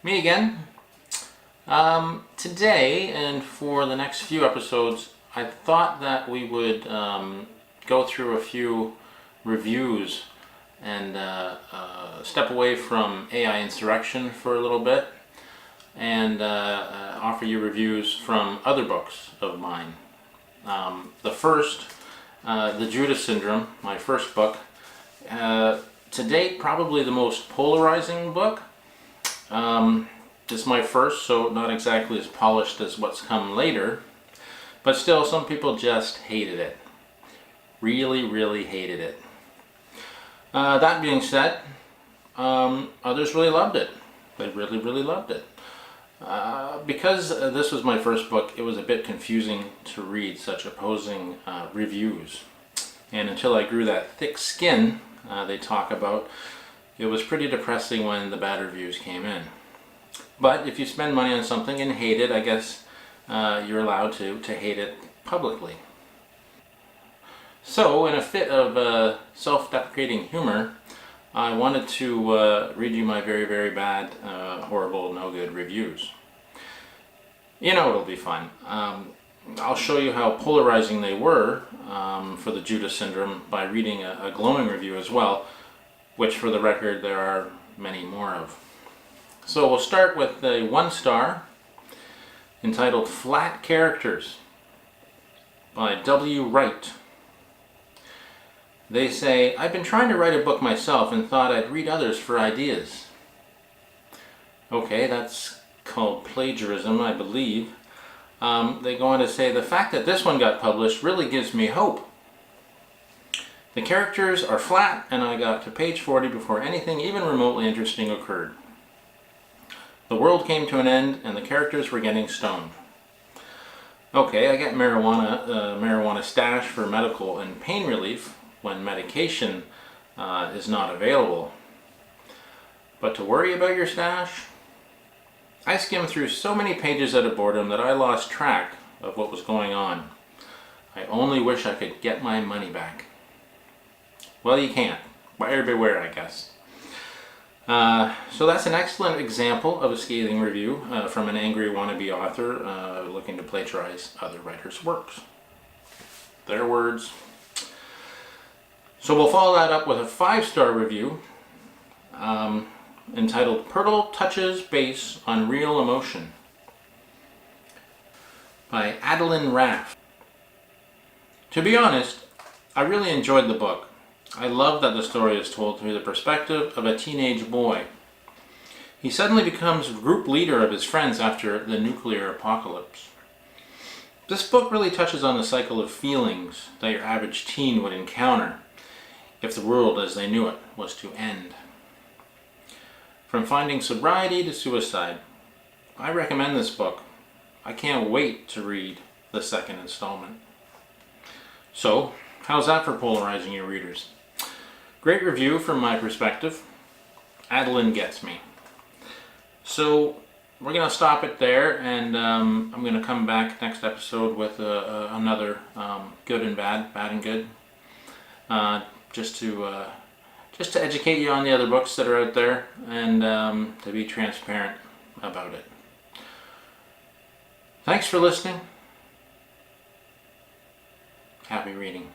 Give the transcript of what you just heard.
Me again. Today and for the next few episodes, I thought that we would go through a few reviews and step away from AI insurrection for a little bit and offer you reviews from other books of mine. The first, The Judas Syndrome, my first book, to date probably the most polarizing book. It's my first, so not exactly as polished as what's come later, but still some people just hated it. Really hated it. That being said, others really loved it. They really loved it. Because this was my first book, it was a bit confusing to read such opposing reviews. And until I grew that thick skin they talk about, it was pretty depressing when the bad reviews came in. But if you spend money on something and hate it, I guess you're allowed to hate it publicly. So, in a fit of self-deprecating humor, I wanted to read you my very bad, horrible, no good reviews. You know it'll be fun. I'll show you how polarizing they were for the Judas Syndrome by reading a glowing review as well, which for the record there are many more of. So we'll start with a 1-star entitled Flat Characters by W. Wright. They say, I've been trying to write a book myself and thought I'd read others for ideas. Okay, that's called plagiarism, I believe. They go on to say, the fact that this one got published really gives me hope. The characters are flat and I got to page 40 before anything even remotely interesting occurred. The world came to an end and the characters were getting stoned. Okay, I get marijuana stash for medical and pain relief when medication is not available. But to worry about your stash? I skimmed through so many pages out of boredom that I lost track of what was going on. I only wish I could get my money back. Well, you can't. Buyer beware, I guess. So that's an excellent example of a scathing review from an angry wannabe author looking to plagiarize other writers' works. Their words. So we'll follow that up with a 5-star review entitled Pirtle Touches Base on Real Emotion by Adeline Raff. To be honest, I really enjoyed the book. I love that the story is told through the perspective of a teenage boy. He suddenly becomes group leader of his friends after the nuclear apocalypse. This book really touches on the cycle of feelings that your average teen would encounter if the world as they knew it was to end. From finding sobriety to suicide, I recommend this book. I can't wait to read the second installment. So, how's that for polarizing your readers? Great review from my perspective. Adeline gets me. So we're going to stop it there, and I'm going to come back next episode with another good and bad and good, just to educate you on the other books that are out there and to be transparent about it. Thanks for listening. Happy reading.